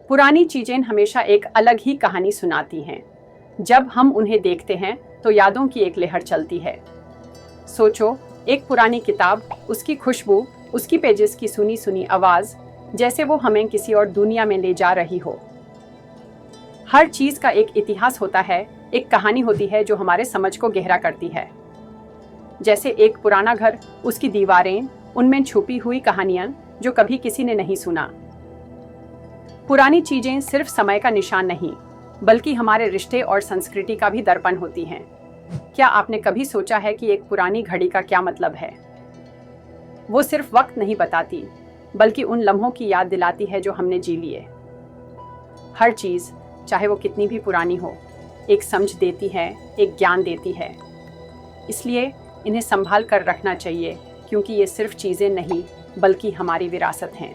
पुरानी चीजें हमेशा एक अलग ही कहानी सुनाती हैं। जब हम उन्हें देखते हैं तो यादों की एक लहर चलती है। सोचो, एक पुरानी किताब, उसकी खुशबू, उसकी पेजेस की सुनी सुनी आवाज, जैसे वो हमें किसी और दुनिया में ले जा रही हो। हर चीज का एक इतिहास होता है, एक कहानी होती है जो हमारे समझ को गहरा करती है। जैसे एक पुराना घर, उसकी दीवारें, उनमें छुपी हुई कहानियां जो कभी किसी ने नहीं सुना। पुरानी चीजें सिर्फ समय का निशान नहीं, बल्कि हमारे रिश्ते और संस्कृति का भी दर्पण होती हैं। क्या आपने कभी सोचा है कि एक पुरानी घड़ी का क्या मतलब है? वो सिर्फ वक्त नहीं बताती, बल्कि उन लम्हों की याद दिलाती है जो हमने जी लिए। हर चीज, चाहे वो कितनी भी पुरानी हो, एक समझ देती है, एक ज्ञान देती है। इसलिए इन्हें संभाल कर रखना चाहिए, क्योंकि ये सिर्फ चीजें नहीं, बल्कि हमारी विरासत हैं।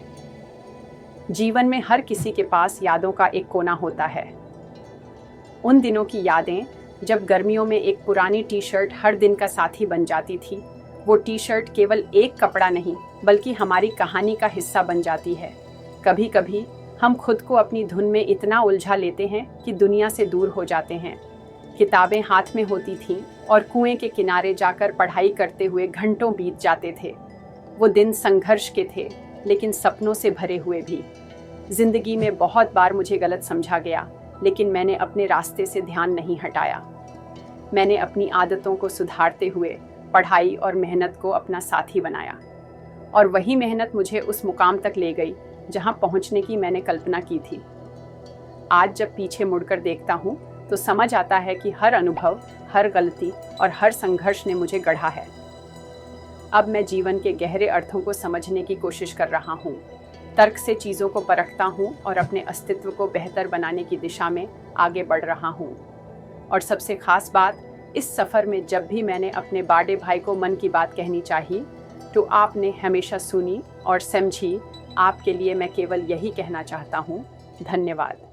जीवन में हर किसी के पास यादों का एक कोना होता है। उन दिनों की यादें जब गर्मियों में एक पुरानी टी शर्ट हर दिन का साथी बन जाती थी। वो टी शर्ट केवल एक कपड़ा नहीं, बल्कि हमारी कहानी का हिस्सा बन जाती है। कभी कभी हम खुद को अपनी धुन में इतना उलझा लेते हैं कि दुनिया से दूर हो जाते हैं। किताबें हाथ में होती थीं और कुएं के किनारे जाकर पढ़ाई करते हुए घंटों बीत जाते थे। वो दिन संघर्ष के थे, लेकिन सपनों से भरे हुए भी। जिंदगी में बहुत बार मुझे गलत समझा गया, लेकिन मैंने अपने रास्ते से ध्यान नहीं हटाया। मैंने अपनी आदतों को सुधारते हुए पढ़ाई और मेहनत को अपना साथी बनाया, और वही मेहनत मुझे उस मुकाम तक ले गई जहां पहुंचने की मैंने कल्पना की थी। आज जब पीछे मुड़कर देखता हूं, तो समझ आता है कि हर अनुभव, हर गलती और हर संघर्ष ने मुझे गढ़ा है। अब मैं जीवन के गहरे अर्थों को समझने की कोशिश कर रहा हूँ, तर्क से चीज़ों को परखता हूँ और अपने अस्तित्व को बेहतर बनाने की दिशा में आगे बढ़ रहा हूँ। और सबसे खास बात, इस सफ़र में जब भी मैंने अपने बड़े भाई को मन की बात कहनी चाहिए, तो आपने हमेशा सुनी और समझी। आपके लिए मैं केवल यही कहना चाहता हूँ, धन्यवाद।